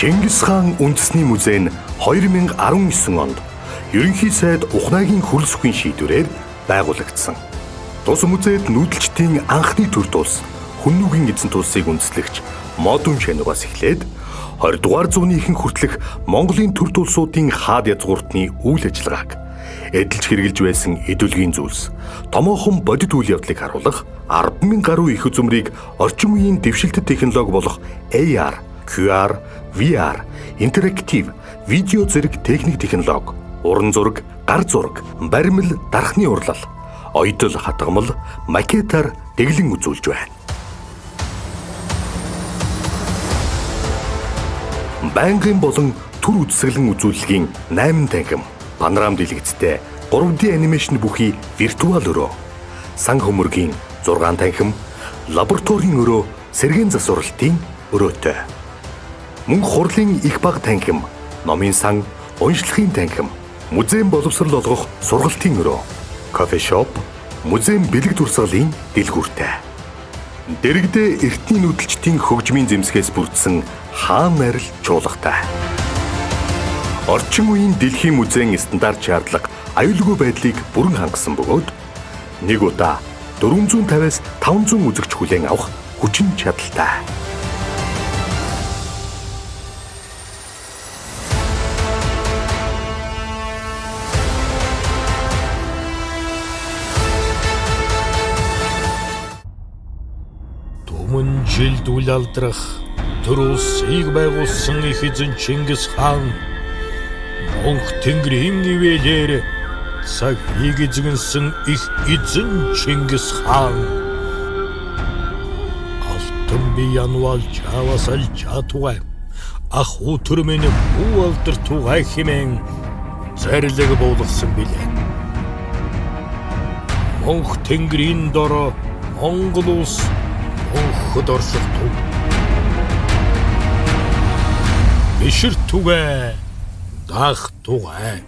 Чингис хаан үндэсний музей нь 2019 онд ерөнхий сайд Ухнагийн хөрөл сүхийн шийдвэрээр байгуулагдсан. Тус музейд нүүдэлчдийн анхны төр тулс Хүннүгийн эзэн тулсыг үндэслэгч модон шанугаас эхлээд 20 дугаар зууны ихэнх хүртэлх Монголын төр тулсуудын хаад язгууртны үйл ажиллагааг эдэлж хэрглэж байсан эдүлгийн зүйлс томоохон бодит үйл явдлыг харуулах 10,000 гаруй их үзмрийг орчин үеийн дэвшилтэт технологи болох AR, QR, VR, интерактив, видео зэрэг техник технологи, уран зураг, гар зураг, баримл, дархны урлал, оёдол хадгамал, макетаар дэглэн үзүүлж байна. Байнгын болон төр үзэсгэлэн үзүүлэлгийн 8 танхим, панорам дэлгэцтэй 3D анимашн бүхий виртуал өрөө, сан хөмөргийн 6 танхим, лабораторийн өрөө, сэргээн засварлалтын өрөөтэй. Мөн хурлын их бага танхим, номын сан, уншлагын танхим, музейн боловсрол олгох сургалтын өрөө, кофе шоп, музейн бэлэг дурсгалын дэлгүүртэй. Дэрэгдээ эртний нүүдэлчдийн хөгжмийн зэмсгээс бүрдсэн хаан нарил чуулгатай. Орчин үеийн дэлхийн музейн стандарт шаардлага аюулгүй байдлыг бүрэн хангасан бөгөөд нэг удаа 450-аас 500 үзэгч хүлээн авах хүчин чадалтай. Өмнө жилд үл алдрах төр улсыг байгуулсан их эзэн Чингис хаан Монх тэнгэрийн ивэлээр цагийг эзэгэнсэн их эзэн Чингис хаан алтан бие янвал чавасал чатугай ах утөр минь бүү алдар тугай хэмээн зарлиг буулгасан билээ. Монх тэнгэрийн дороо Монгол улс Монход орших туг бишэр тугай дах тугай